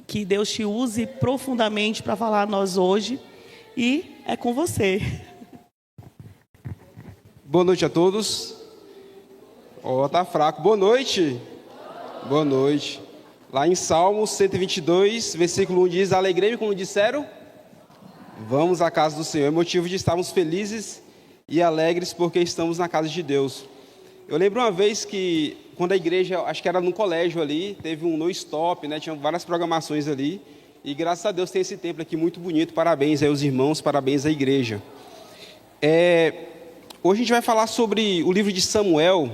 Que Deus te use profundamente para falar a nós hoje. E é com você. Boa noite a todos. Tá fraco. Boa noite. Boa noite. Lá em Salmos 122, versículo 1 diz: alegrei-me como disseram, vamos à casa do Senhor. É motivo de estarmos felizes e alegres porque estamos na casa de Deus. Eu lembro uma vez que, quando a igreja, acho que era no colégio ali, teve um no stop, né? Tinha várias programações ali. E graças a Deus tem esse templo aqui muito bonito. Parabéns aí aos irmãos, parabéns à igreja. Hoje a gente vai falar sobre o livro de Samuel.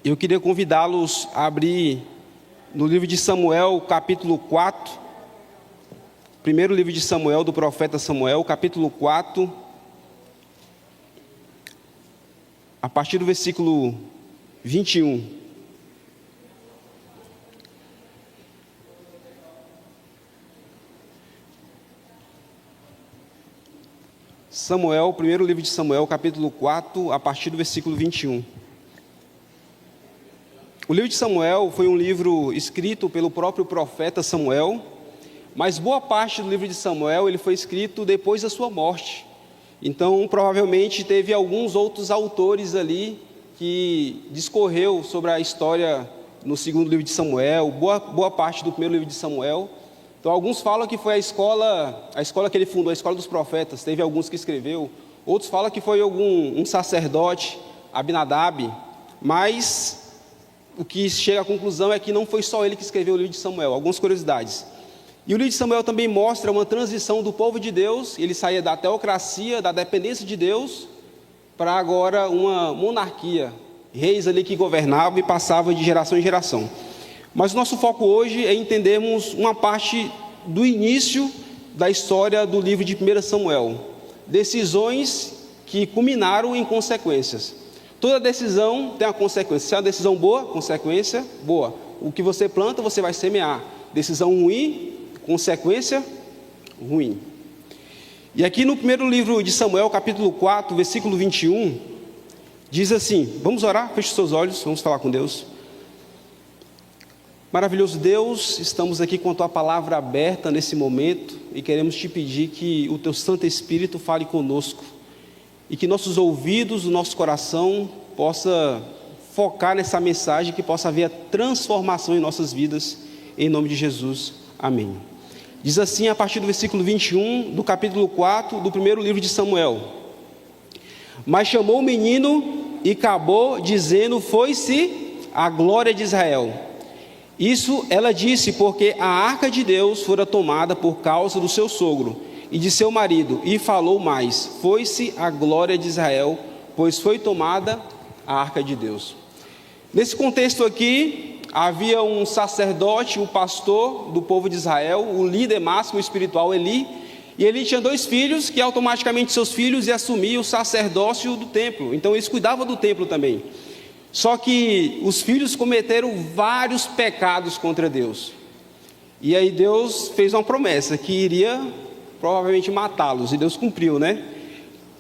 Eu queria convidá-los a abrir no livro de Samuel, capítulo 4. Primeiro livro de Samuel, do profeta Samuel, capítulo 4. A partir do versículo 21. Samuel, primeiro livro de Samuel, capítulo 4, a partir do versículo 21. O livro de Samuel foi um livro escrito pelo próprio profeta Samuel, mas boa parte do livro de Samuel ele foi escrito depois da sua morte. Então, provavelmente, teve alguns outros autores ali que discorreu sobre a história no segundo livro de Samuel, boa parte do primeiro livro de Samuel. Então, alguns falam que foi a escola que ele fundou, a escola dos profetas, teve alguns que escreveu. Outros falam que foi um sacerdote, Abinadab, mas o que chega à conclusão é que não foi só ele que escreveu o livro de Samuel. Algumas curiosidades. E o livro de Samuel também mostra uma transição do povo de Deus. Ele saía da teocracia, da dependência de Deus, para agora uma monarquia. Reis ali que governavam e passavam de geração em geração. Mas o nosso foco hoje é entendermos uma parte do início da história do livro de 1 Samuel. Decisões que culminaram em consequências. Toda decisão tem uma consequência. Se é uma decisão boa, consequência boa. O que você planta, você vai semear. Decisão ruim, consequência ruim. E aqui no primeiro livro de Samuel, capítulo 4, versículo 21, diz assim, vamos orar? Feche os seus olhos, vamos falar com Deus. Maravilhoso Deus, estamos aqui com a Tua palavra aberta nesse momento e queremos Te pedir que o Teu Santo Espírito fale conosco e que nossos ouvidos, o nosso coração possa focar nessa mensagem, que possa haver a transformação em nossas vidas, em nome de Jesus, amém. Diz assim a partir do versículo 21 do capítulo 4 do primeiro livro de Samuel: mas chamou o menino e acabou dizendo, foi-se a glória de Israel. Isso ela disse porque a arca de Deus fora tomada por causa do seu sogro e de seu marido, e falou mais, foi-se a glória de Israel, pois foi tomada a arca de Deus. Nesse contexto aqui, havia um sacerdote, um pastor do povo de Israel, o líder máximo espiritual Eli, e Eli tinha 2 filhos, que automaticamente seus filhos iam assumir o sacerdócio do templo, então eles cuidavam do templo também. Só que os filhos cometeram vários pecados contra Deus, e aí Deus fez uma promessa, que iria provavelmente matá-los, e Deus cumpriu, né?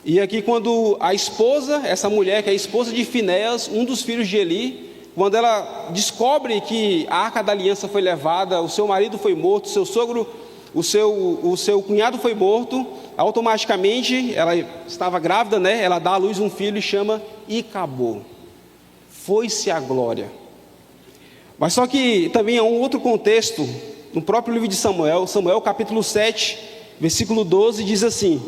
E aqui quando a esposa, essa mulher que é a esposa de Finéias, um dos filhos de Eli, quando ela descobre que a arca da aliança foi levada, o seu marido foi morto, seu sogro, o seu cunhado foi morto, automaticamente, ela estava grávida, né? Ela dá à luz um filho e chama Icabô. Foi-se a glória. Mas só que também há um outro contexto, no próprio livro de Samuel, Samuel capítulo 7, versículo 12, diz assim: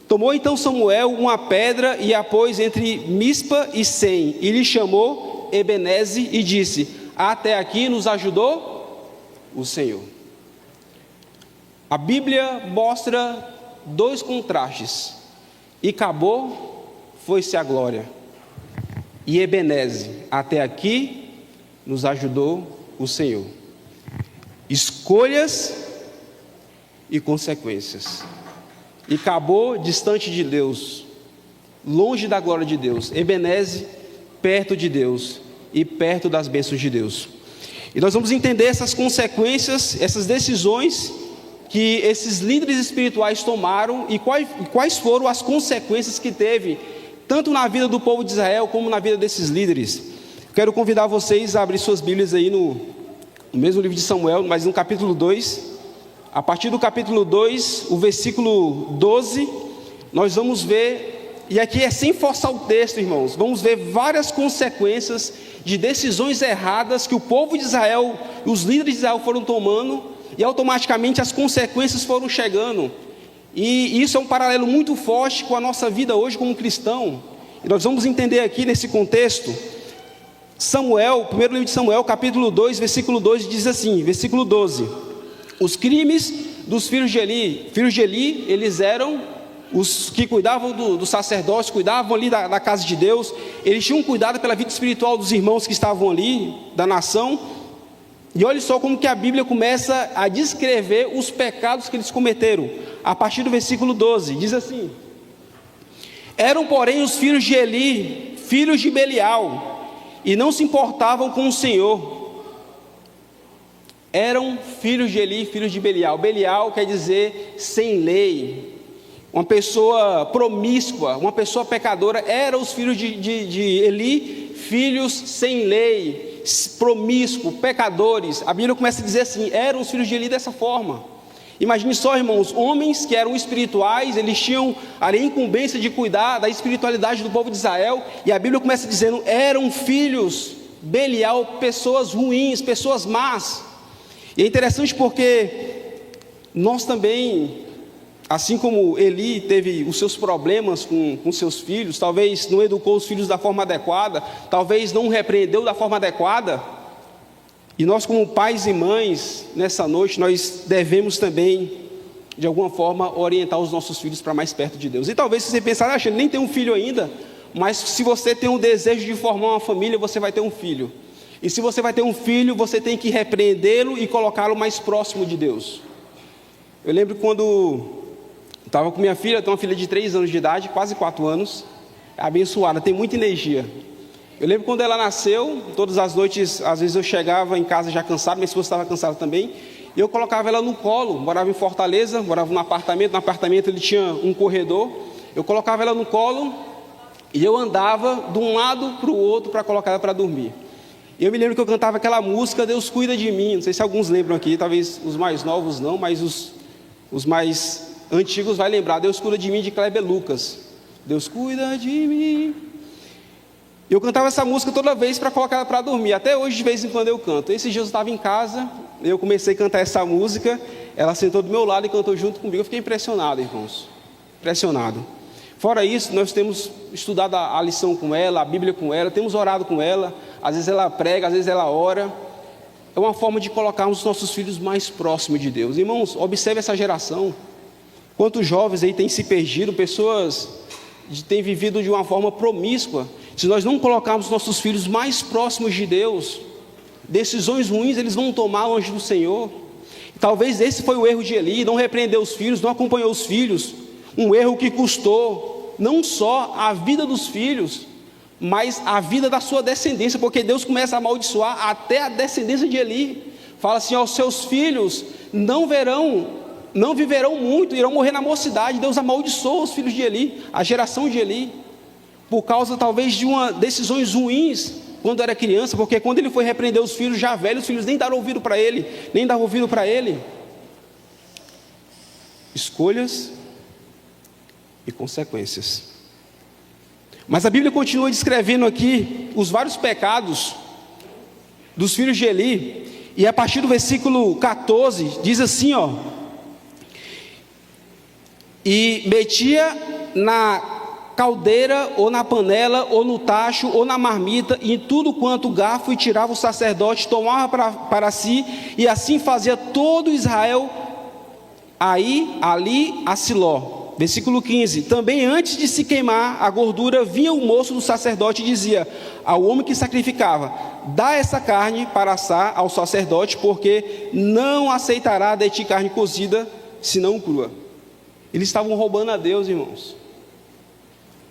tomou então Samuel uma pedra e a pôs entre Mispa e Sem, e lhe chamou Ebeneze e disse, até aqui nos ajudou o Senhor. A Bíblia mostra 2 contrastes. Icabô, foi-se a glória, e Ebeneze, até aqui nos ajudou o Senhor. Escolhas e consequências. Icabô, distante de Deus, longe da glória de Deus. Ebeneze, perto de Deus e perto das bênçãos de Deus. E nós vamos entender essas consequências, essas decisões que esses líderes espirituais tomaram e quais foram as consequências que teve, tanto na vida do povo de Israel como na vida desses líderes. Quero convidar vocês a abrir suas Bíblias aí no mesmo livro de Samuel, mas no capítulo 2. a partir do capítulo 2, o versículo 12, nós vamos ver, e aqui é sem forçar o texto, irmãos, vamos ver várias consequências de decisões erradas que o povo de Israel, os líderes de Israel foram tomando, e automaticamente as consequências foram chegando. E isso é um paralelo muito forte com a nossa vida hoje como cristão. E nós vamos entender aqui nesse contexto, Samuel, primeiro livro de Samuel, capítulo 2, versículo 2, diz assim, versículo 12: os crimes dos filhos de Eli, eles eram os que cuidavam do sacerdócio, cuidavam ali da casa de Deus, eles tinham cuidado pela vida espiritual dos irmãos que estavam ali, da nação. E olha só como que a Bíblia começa a descrever os pecados que eles cometeram, a partir do versículo 12, diz assim: eram porém os filhos de Eli, filhos de Belial, e não se importavam com o Senhor. Eram filhos de Eli, filhos de Belial. Belial quer dizer sem lei, uma pessoa promíscua, uma pessoa pecadora. Eram os filhos de Eli, filhos sem lei, promíscuos, pecadores. A Bíblia começa a dizer assim: eram os filhos de Eli dessa forma. Imagine só, irmãos, homens que eram espirituais, eles tinham a incumbência de cuidar da espiritualidade do povo de Israel, e a Bíblia começa dizendo: eram filhos, Belial, pessoas ruins, pessoas más. E é interessante porque nós também, assim como Eli teve os seus problemas com seus filhos, talvez não educou os filhos da forma adequada, talvez não repreendeu da forma adequada, e nós como pais e mães, nessa noite, nós devemos também, de alguma forma, orientar os nossos filhos para mais perto de Deus. E talvez se você pensar, ele nem tem um filho ainda, mas se você tem um desejo de formar uma família, você vai ter um filho. E se você vai ter um filho, você tem que repreendê-lo e colocá-lo mais próximo de Deus. Eu lembro quando estava com minha filha, eu tenho uma filha de 3 anos de idade, quase 4 anos, abençoada, tem muita energia. Eu lembro quando ela nasceu, todas as noites, às vezes eu chegava em casa já cansado, minha esposa estava cansada também, e eu colocava ela no colo. Morava em Fortaleza, morava no apartamento ele tinha um corredor, eu colocava ela no colo e eu andava de um lado para o outro para colocar ela para dormir. E eu me lembro que eu cantava aquela música, Deus cuida de mim. Não sei se alguns lembram aqui, talvez os mais novos não, mas os mais antigos vai lembrar. Deus cuida de mim, de Kleber Lucas. Deus cuida de mim. Eu cantava essa música toda vez para colocar ela para dormir. Até hoje, de vez em quando, eu canto. Esses dias eu estava em casa, eu comecei a cantar essa música, ela sentou do meu lado e cantou junto comigo. Eu fiquei impressionado, irmãos. Impressionado. Fora isso, nós temos estudado a lição com ela, a Bíblia com ela, temos orado com ela. Às vezes ela prega, às vezes ela ora. É uma forma de colocarmos os nossos filhos mais próximos de Deus. Irmãos, observe essa geração. Quantos jovens aí têm se perdido, pessoas têm vivido de uma forma promíscua. Se nós não colocarmos nossos filhos mais próximos de Deus, decisões ruins eles vão tomar longe do Senhor. Talvez esse foi o erro de Eli, não repreendeu os filhos, não acompanhou os filhos. Um erro que custou não só a vida dos filhos, mas a vida da sua descendência, porque Deus começa a amaldiçoar até a descendência de Eli. Fala assim: ó, seus filhos não viverão muito, irão morrer na mocidade. Deus amaldiçoou os filhos de Eli, a geração de Eli, por causa talvez de decisões ruins quando era criança, porque quando ele foi repreender os filhos já velhos, os filhos nem davam ouvido para ele, Escolhas e consequências. Mas a Bíblia continua descrevendo aqui os vários pecados dos filhos de Eli, e a partir do versículo 14, diz assim, ó: e metia na caldeira, ou na panela, ou no tacho, ou na marmita, e em tudo quanto garfo, e tirava o sacerdote, tomava para si, e assim fazia todo Israel, ali a Siló. Versículo 15, também antes de se queimar a gordura, vinha o moço do sacerdote e dizia ao homem que sacrificava: dá essa carne para assar ao sacerdote, porque não aceitará de ti carne cozida, senão crua. Eles estavam roubando a Deus, irmãos.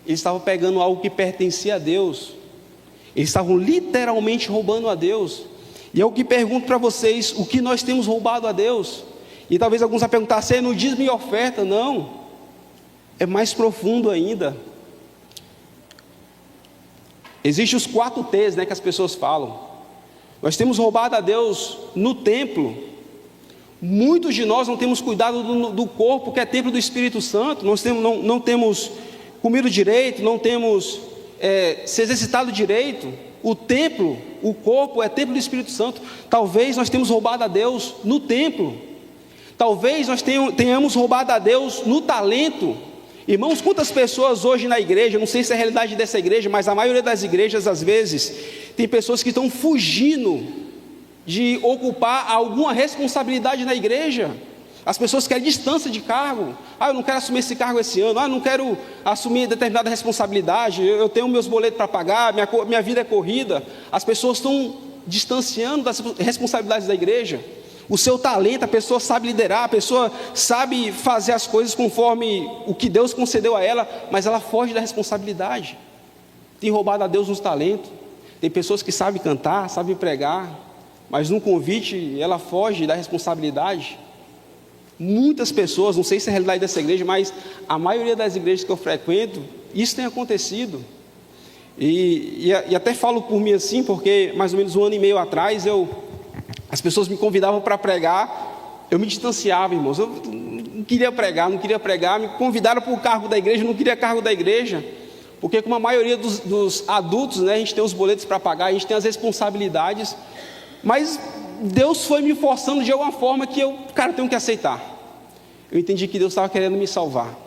Eles estavam pegando algo que pertencia a Deus. Eles estavam literalmente roubando a Deus. E eu que pergunto para vocês: o que nós temos roubado a Deus? E talvez alguns vão perguntar: você não diz minha oferta? Não. É mais profundo ainda. Existem os 4 T's, que as pessoas falam. Nós temos roubado a Deus no templo, Muitos de nós não temos cuidado do corpo, que é templo do Espírito Santo. Nós não temos comido direito, não temos se exercitado direito. O templo, o corpo é templo do Espírito Santo. Talvez nós tenhamos roubado a Deus no templo. Talvez nós tenhamos roubado a Deus no talento. Irmãos, quantas pessoas hoje na igreja, não sei se é a realidade dessa igreja, mas a maioria das igrejas, às vezes, tem pessoas que estão fugindo de ocupar alguma responsabilidade na igreja. As pessoas querem distância de cargo. Eu não quero assumir esse cargo esse ano. Eu não quero assumir determinada responsabilidade. Eu tenho meus boletos para pagar, minha vida é corrida. As pessoas estão distanciando das responsabilidades da igreja. O seu talento, a pessoa sabe liderar, a pessoa sabe fazer as coisas conforme o que Deus concedeu a ela, mas ela foge da responsabilidade. Tem roubado a Deus nos talentos. Tem pessoas que sabem cantar, sabem pregar, mas no convite ela foge da responsabilidade. Muitas pessoas, não sei se é a realidade dessa igreja, mas a maioria das igrejas que eu frequento, isso tem acontecido. E até falo por mim assim, porque mais ou menos 1 ano e meio atrás, as pessoas me convidavam para pregar, eu me distanciava, irmãos. Eu não queria pregar, me convidaram para o cargo da igreja, eu não queria cargo da igreja, porque como a maioria dos adultos, né, a gente tem os boletos para pagar, a gente tem as responsabilidades, mas Deus foi me forçando de alguma forma que eu tenho que aceitar. Eu entendi que Deus estava querendo me salvar.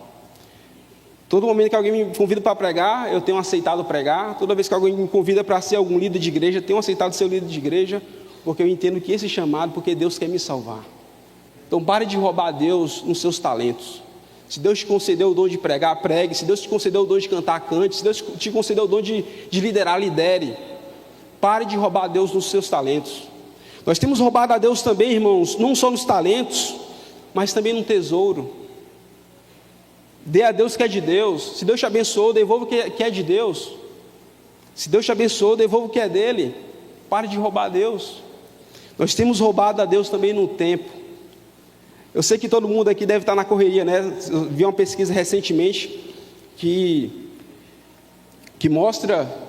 Todo momento que alguém me convida para pregar, eu tenho aceitado pregar. Toda vez que alguém me convida para ser algum líder de igreja, eu tenho aceitado ser o líder de igreja, porque eu entendo que esse chamado, porque Deus quer me salvar. Então pare de roubar a Deus nos seus talentos. Se Deus te concedeu o dom de pregar, pregue. Se Deus te concedeu o dom de cantar, cante. Se Deus te concedeu o dom de liderar, lidere. Pare de roubar a Deus nos seus talentos. Nós temos roubado a Deus também, irmãos, não só nos talentos, mas também no tesouro. Dê a Deus o que é de Deus. Se Deus te abençoou, devolva o que é de Deus. Se Deus te abençoou, devolva o que é dele. Pare de roubar a Deus. Nós temos roubado a Deus também no tempo. Eu sei que todo mundo aqui deve estar na correria, né? Eu vi uma pesquisa recentemente que mostra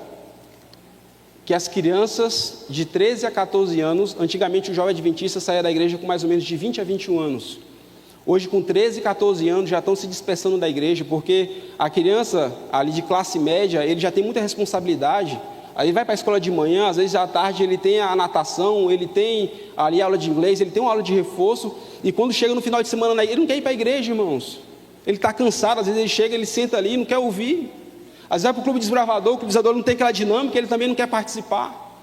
que as crianças de 13 a 14 anos, antigamente o jovem adventista saía da igreja com mais ou menos de 20 a 21 anos. Hoje, com 13 e 14 anos, já estão se dispersando da igreja, porque a criança ali de classe média, ele já tem muita responsabilidade. Aí ele vai para a escola de manhã, às vezes à tarde ele tem a natação, ele tem ali a aula de inglês, ele tem uma aula de reforço, e quando chega no final de semana, ele não quer ir para a igreja, irmãos. Ele está cansado, às vezes ele chega, ele senta ali, não quer ouvir. Às vezes vai para o clube desbravador, o clube desbravador não tem aquela dinâmica, ele também não quer participar.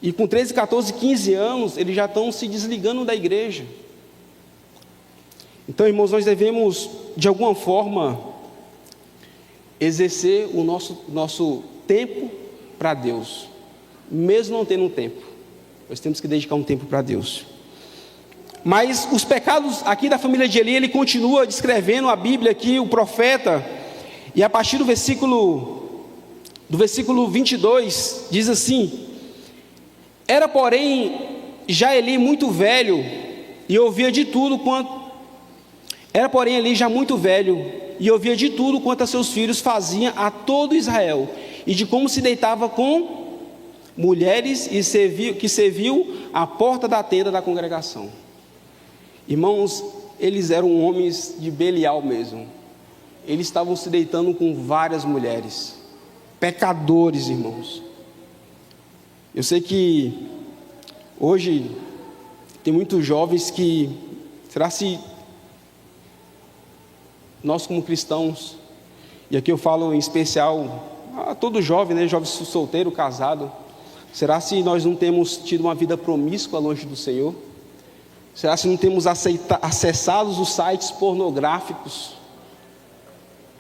E com 13, 14, 15 anos, eles já estão se desligando da igreja. Então, irmãos, nós devemos, de alguma forma, exercer o nosso tempo para Deus, mesmo não tendo um tempo. Nós temos que dedicar um tempo para Deus. Mas os pecados aqui da família de Eli, ele continua descrevendo a Bíblia aqui, o profeta, e a partir do versículo 22, diz assim: era, porém, já Eli muito velho, e ouvia de tudo quanto... Era, porém, Eli já muito velho, e ouvia de tudo quanto a seus filhos faziam a todo Israel, e de como se deitava com mulheres que serviu à porta da tenda da congregação. Irmãos, eles eram homens de Belial mesmo. Eles estavam se deitando com várias mulheres, pecadores, irmãos. Eu sei que hoje tem muitos jovens que, será se nós como cristãos, e aqui eu falo em especial a todo jovem, né, jovem solteiro, casado, será se nós não temos tido uma vida promíscua longe do Senhor? Será se não temos acessado os sites pornográficos?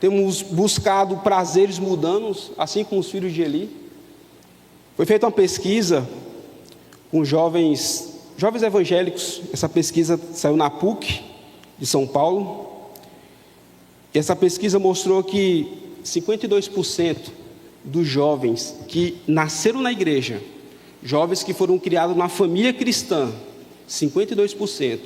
Temos buscado prazeres mundanos, assim como os filhos de Eli? Foi feita uma pesquisa com jovens evangélicos. Essa pesquisa saiu na PUC de São Paulo. E essa pesquisa mostrou que 52% dos jovens que nasceram na igreja, jovens que foram criados na família cristã, 52%,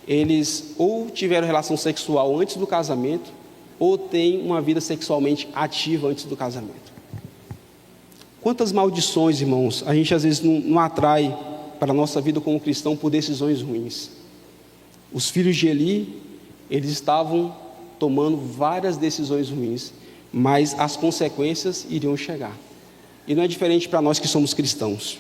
eles ou tiveram relação sexual antes do casamento, ou têm uma vida sexualmente ativa antes do casamento. Quantas maldições, irmãos, a gente às vezes não atrai para a nossa vida como cristão por decisões ruins. Os filhos de Eli, eles estavam tomando várias decisões ruins, mas as consequências iriam chegar. E não é diferente para nós que somos cristãos.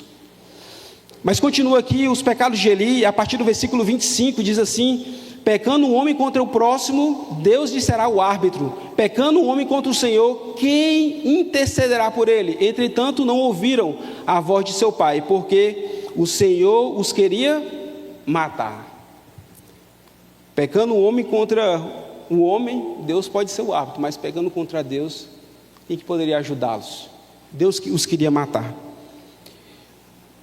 Mas continua aqui os pecados de Eli, a partir do versículo 25, diz assim: pecando um homem contra o próximo, Deus lhe será o árbitro. Pecando um homem contra o Senhor, quem intercederá por ele? Entretanto, não ouviram a voz de seu pai, porque o Senhor os queria matar. Pecando um homem contra um homem, Deus pode ser o árbitro, mas pecando contra Deus, quem que poderia ajudá-los? Deus os queria matar.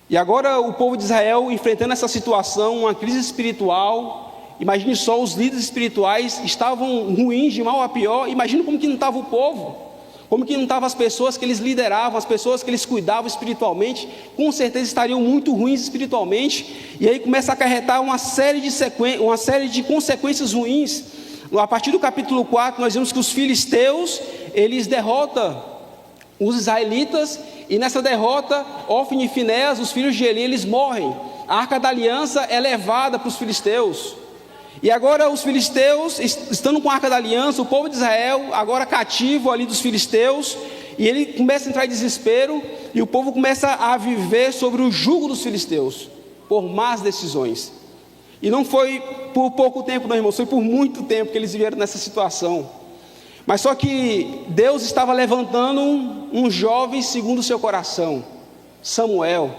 E agora o povo de Israel enfrentando essa situação, uma crise espiritual. Imagine só, os líderes espirituais estavam ruins, de mal a pior. Imagine como que não estava o povo, como que não estavam as pessoas que eles lideravam, as pessoas que eles cuidavam espiritualmente. Com certeza estariam muito ruins espiritualmente. E aí começa a acarretar uma série de consequências ruins. A partir do capítulo 4, nós vemos que os filisteus, eles derrotam os israelitas, e nessa derrota, Ofni e Finéias, os filhos de Eli, eles morrem. A arca da aliança é levada para os filisteus. E agora os filisteus, estando com a arca da aliança, o povo de Israel, agora cativo ali dos filisteus, e ele começa a entrar em desespero, e o povo começa a viver sobre o jugo dos filisteus, por más decisões. E não foi por pouco tempo, não, irmãos, foi por muito tempo que eles viveram nessa situação. Mas só que Deus estava levantando um jovem segundo o seu coração, Samuel.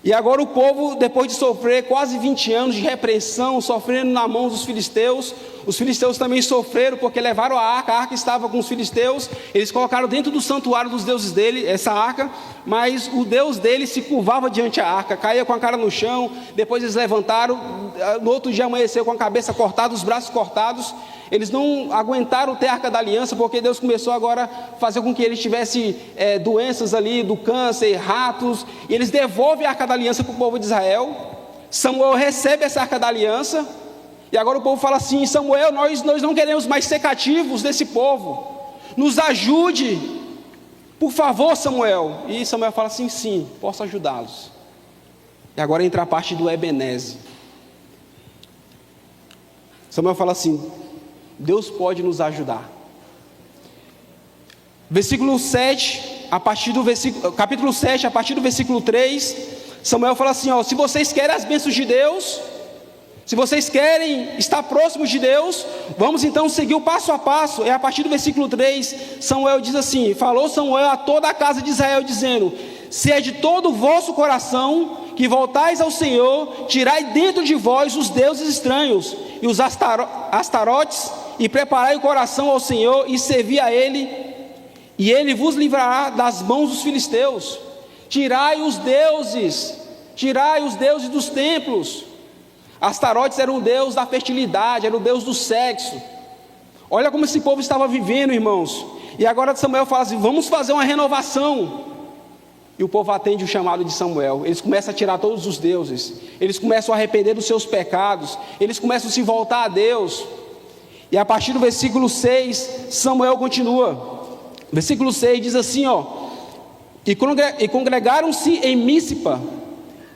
E agora o povo, depois de sofrer quase 20 anos de repreensão, sofrendo na mão dos filisteus, os filisteus também sofreram, porque levaram a arca estava com os filisteus, eles colocaram dentro do santuário dos deuses dele, essa arca, mas o Deus dele se curvava diante da arca, caía com a cara no chão, depois eles levantaram, no outro dia amanheceu com a cabeça cortada, os braços cortados. Eles não aguentaram ter a arca da aliança, porque Deus começou agora a fazer com que eles tivessem doenças ali, do câncer, ratos, e eles devolvem a arca da aliança para o povo de Israel. Samuel recebe essa arca da aliança, e agora o povo fala assim: Samuel, nós não queremos mais ser cativos desse povo, nos ajude, por favor, Samuel. E Samuel fala assim: sim, posso ajudá-los. E agora entra a parte do Ebenezer. Samuel fala assim: Deus pode nos ajudar. Versículo 7, capítulo 7, a partir do versículo 3, Samuel fala assim: se vocês querem as bênçãos de Deus, se vocês querem estar próximos de Deus, vamos então seguir o passo a passo. É a partir do versículo 3, Samuel diz assim: falou Samuel a toda a casa de Israel, dizendo: se é de todo o vosso coração que voltais ao Senhor, tirai dentro de vós os deuses estranhos e os astarotes, e preparai o coração ao Senhor e servi a Ele, e Ele vos livrará das mãos dos filisteus. Tirai os deuses dos templos. Astarotes era um deus da fertilidade, era o deus do sexo. Olha como esse povo estava vivendo, irmãos. E agora Samuel fala assim: vamos fazer uma renovação. E o povo atende o chamado de Samuel. Eles começam a tirar todos os deuses, eles começam a arrepender dos seus pecados, eles começam a se voltar a Deus. E a partir do versículo 6, Samuel continua. Versículo 6 diz assim: e congregaram-se em Míspa,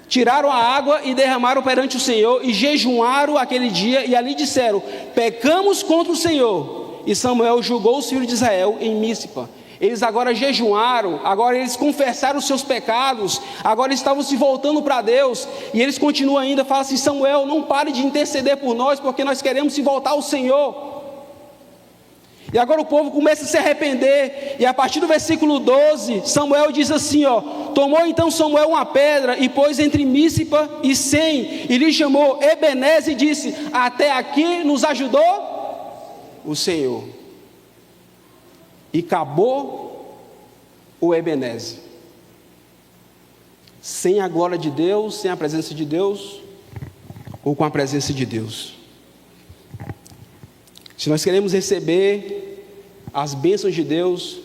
tiraram a água e derramaram perante o Senhor, e jejuaram aquele dia, e ali disseram: pecamos contra o Senhor. E Samuel julgou os filhos de Israel em Míspa. Eles agora jejuaram, agora eles confessaram os seus pecados, agora eles estavam se voltando para Deus, e eles continuam ainda, falam assim: Samuel, não pare de interceder por nós, porque nós queremos se voltar ao Senhor. E agora o povo começa a se arrepender, e a partir do versículo 12, Samuel diz assim: tomou então Samuel uma pedra, e pôs entre Míspa e Sem, e lhe chamou Ebenezer, e disse: até aqui nos ajudou o Senhor. E acabou o Ebenezer. Sem a glória de Deus, sem a presença de Deus, ou com a presença de Deus. Se nós queremos receber as bênçãos de Deus,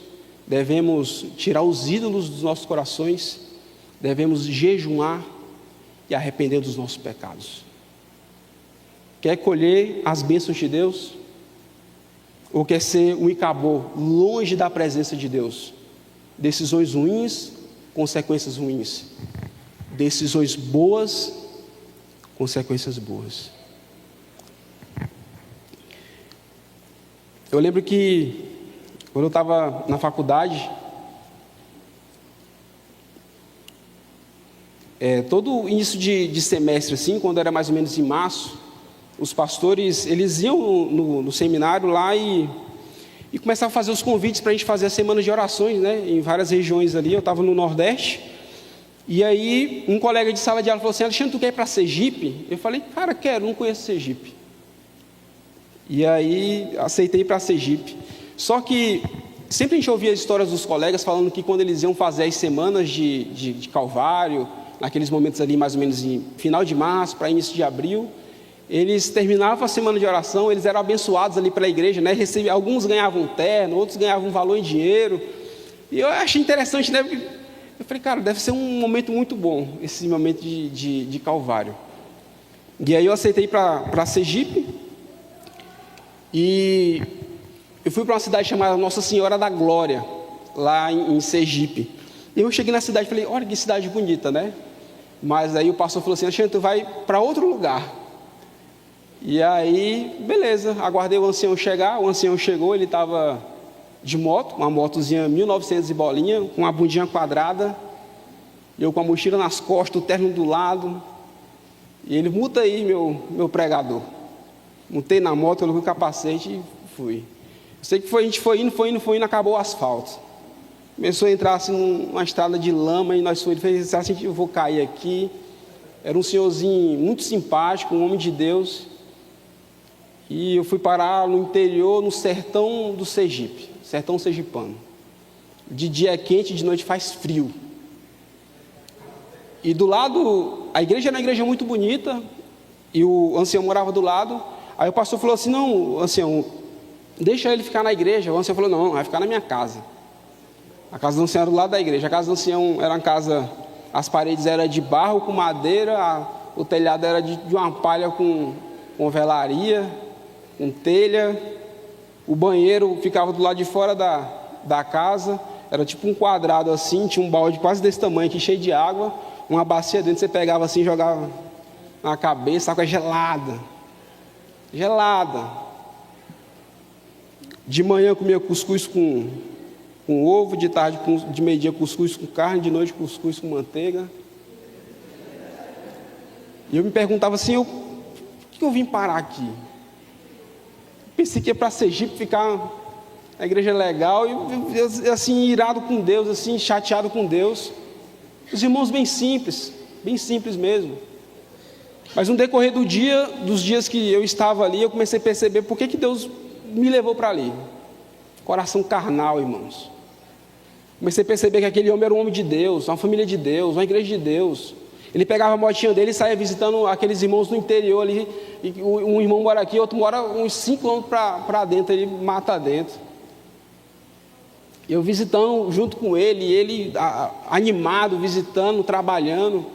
devemos tirar os ídolos dos nossos corações, devemos jejuar e arrepender dos nossos pecados. Quer colher as bênçãos de Deus? Ou quer ser um Icabô, longe da presença de Deus? Decisões ruins, consequências ruins. Decisões boas, consequências boas. Eu lembro que quando eu estava na faculdade, todo início de semestre, assim, quando era mais ou menos em março, os pastores, eles iam no seminário lá e começavam a fazer os convites para a gente fazer as semanas de orações, né, em várias regiões ali. Eu estava no Nordeste, e aí um colega de sala de aula falou assim: Alexandre, tu quer ir para Sergipe? Eu falei: cara, quero, não conheço Sergipe. E aí aceitei ir para Sergipe. Só que sempre a gente ouvia as histórias dos colegas falando que quando eles iam fazer as semanas de Calvário, naqueles momentos ali mais ou menos em final de março para início de abril, eles terminavam a semana de oração, eles eram abençoados ali pela igreja, né? Alguns ganhavam terno, outros ganhavam um valor em dinheiro. E eu achei interessante, né? Eu falei: cara, deve ser um momento muito bom, esse momento de Calvário. E aí eu aceitei para Sergipe, e eu fui para uma cidade chamada Nossa Senhora da Glória, lá em Sergipe. E eu cheguei na cidade e falei: olha que cidade bonita, né? Mas aí o pastor falou assim: Alexandre, tu vai para outro lugar. E aí, beleza, aguardei o ancião chegar. O ancião chegou, ele estava de moto, uma motozinha 1900 e bolinha, com uma bundinha quadrada, eu com a mochila nas costas, o terno do lado. E ele: muta aí, meu pregador. Montei na moto, coloquei o capacete e fui. Eu sei que a gente foi indo, acabou o asfalto. Começou a entrar assim numa estrada de lama, e nós fez assim: eu vou cair aqui. Era um senhorzinho muito simpático, um homem de Deus. E eu fui parar no interior, no sertão do Sergipe, sertão sergipano. De dia é quente, de noite faz frio. E do lado, a igreja era uma igreja muito bonita, e o ancião morava do lado. Aí o pastor falou assim: não, ancião, deixa ele ficar na igreja. O ancião falou: não, vai ficar na minha casa. A casa do ancião era do lado da igreja. A casa do ancião era uma casa, as paredes eram de barro com madeira, o telhado era de uma palha com velaria, com telha. O banheiro ficava do lado de fora da casa, era tipo um quadrado assim, tinha um balde quase desse tamanho aqui, cheio de água, uma bacia dentro, você pegava assim, jogava na cabeça, a água gelada, de manhã comia cuscuz com ovo, de tarde, de meio-dia, cuscuz com carne, de noite, cuscuz com manteiga. E eu me perguntava assim: por que eu vim parar aqui? Pensei que ia para Sergipe, ficar na igreja legal, e assim, irado com Deus, assim, chateado com Deus. Os irmãos bem simples mesmo. Mas no decorrer dos dias que eu estava ali, eu comecei a perceber por que Deus me levou para ali. Coração carnal, irmãos. Comecei a perceber que aquele homem era um homem de Deus, uma família de Deus, uma igreja de Deus. Ele pegava a motinha dele e saía visitando aqueles irmãos no interior ali. E um irmão mora aqui, outro mora uns 5 quilômetros para dentro, ele mata dentro. Eu visitando junto com ele animado, visitando, trabalhando.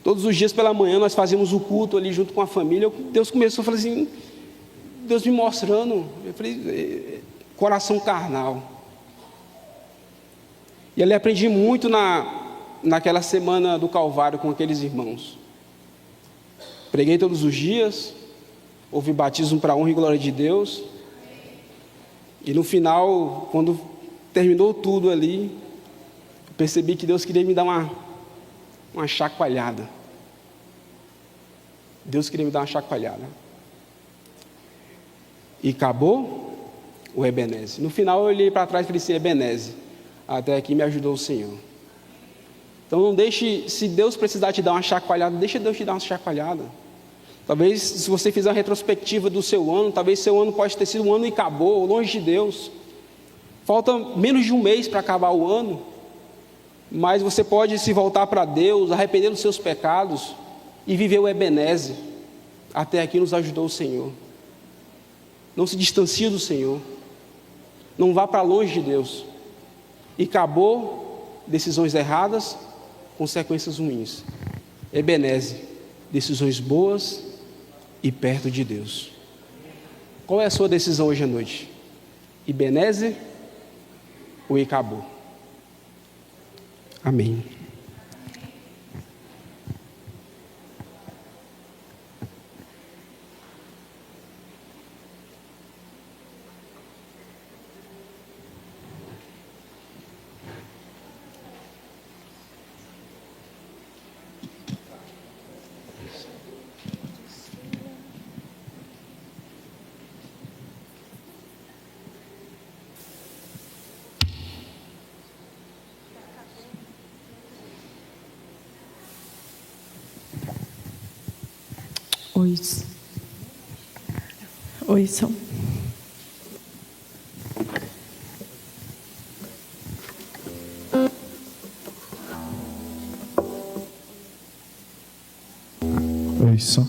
Todos os dias pela manhã nós fazíamos o culto ali junto com a família. Deus começou a falar assim, Deus me mostrando. Eu falei: coração carnal. E ali aprendi muito naquela semana do Calvário com aqueles irmãos. Preguei todos os dias, houve batismo para a honra e glória de Deus. E no final, quando terminou tudo ali, percebi que Deus queria me dar uma chacoalhada. Deus queria me dar uma chacoalhada. E acabou o Ebenezer. No final eu olhei para trás e falei assim: Ebenezer, até aqui me ajudou o Senhor. Então não deixe, se Deus precisar te dar uma chacoalhada, deixa Deus te dar uma chacoalhada. Talvez se você fizer uma retrospectiva do seu ano, talvez seu ano pode ter sido um ano e acabou, longe de Deus. Falta menos de um mês para acabar o ano, mas você pode se voltar para Deus, arrepender dos seus pecados e viver o Ebenezer. Até aqui nos ajudou o Senhor. Não se distancie do Senhor, não vá para longe de Deus. E acabou decisões erradas, consequências ruins. Ebenezer, decisões boas e perto de Deus. Qual é a sua decisão hoje à noite? Ebenezer ou acabou? Amém. Jesus. Oi, som. Oi, som.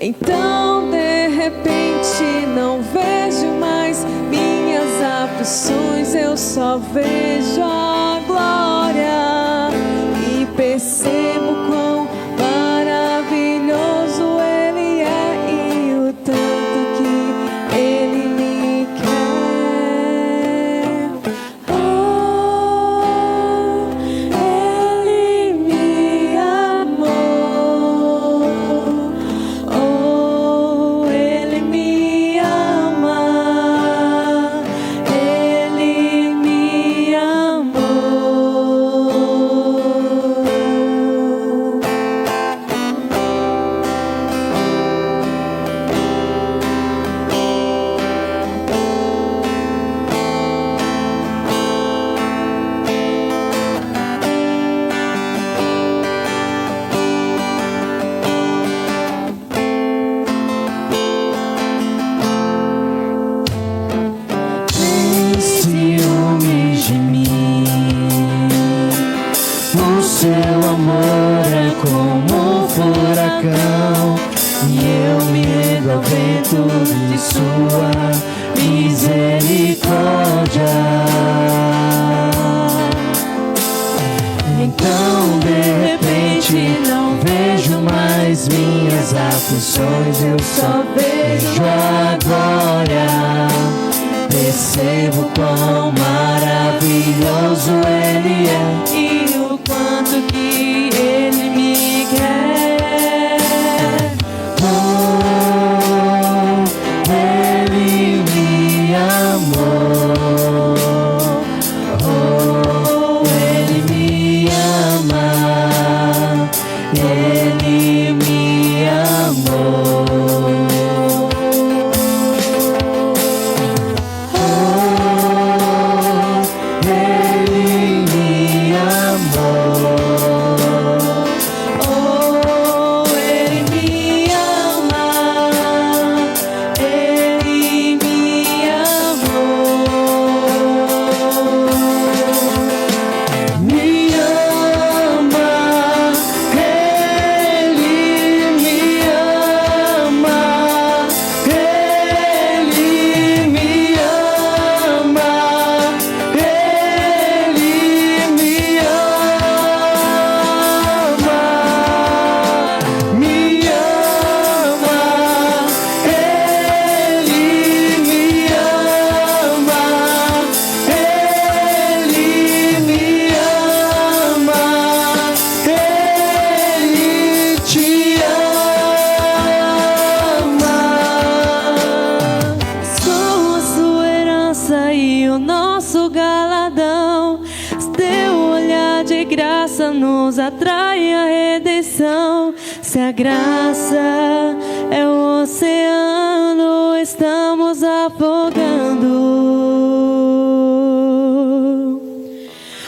Então, de repente, não vejo mais minhas aflições, eu só vejo a glória e percebo quão maravilhoso Ele é e o tanto que Ele me quer. Oh, Ele me amou. Oh, Ele me ama. Ele me amou. Tem ciúmes de mim. O seu amor é como um furacão, e eu me rendo ao vento de sua misericórdia. Então, de repente, não vejo mais minhas aflições, eu só vejo a glória. Percebo quão maravilhoso Ele é e o quanto que Ele me quer. Oh, Ele me amou. Oh, Ele me ama. Ele me amou. Nos atrai a redenção. Se a graça é o oceano, estamos afogando.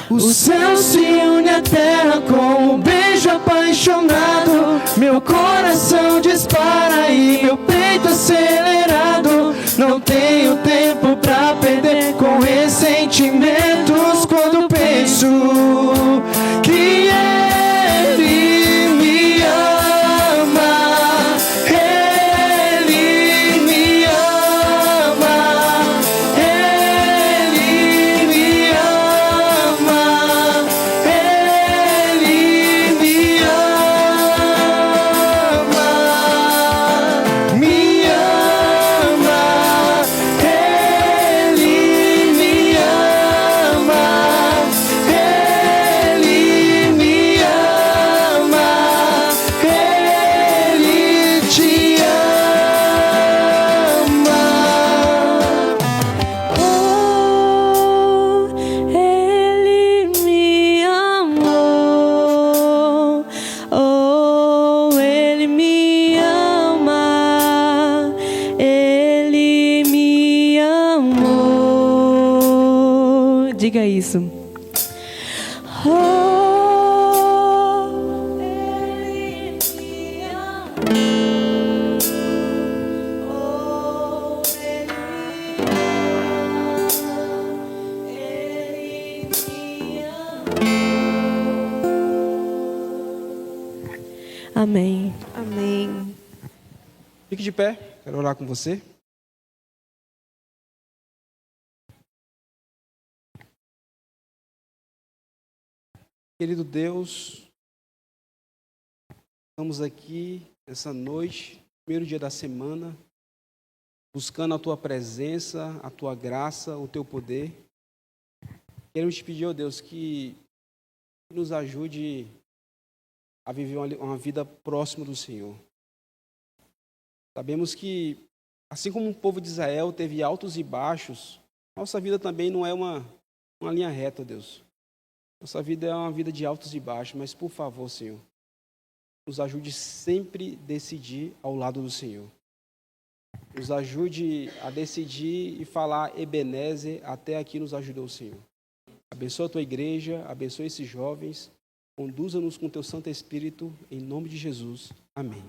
O céu se une à terra com um beijo apaixonado. Meu coração dispara e meu peito acelerado. Não tenho tempo pra perder com ressentimentos quando penso que Ele me ama. Ele me ama. Ele me ama. Ele me ama. Me ama. Ele me ama. Ele me ama. Ele te ama. Oh, Ele me amou. Oh, Ele me ama. Ele me amou. Diga isso. Oh, Ele me amou. Oh, Ele me ama. Amém. Amém. Fique de pé, quero orar com você. Querido Deus, estamos aqui essa noite, primeiro dia da semana, buscando a Tua presença, a Tua graça, o Teu poder. Queremos te pedir, ó Deus, que nos ajude a viver uma vida próxima do Senhor. Sabemos que, assim como o povo de Israel teve altos e baixos, nossa vida também não é uma linha reta, Deus. Nossa vida é uma vida de altos e baixos, mas por favor, Senhor, nos ajude sempre a decidir ao lado do Senhor. Nos ajude a decidir e falar Ebenezer, até aqui nos ajudou o Senhor. Abençoa a Tua igreja, abençoa esses jovens, conduza-nos com Teu Santo Espírito, em nome de Jesus. Amém.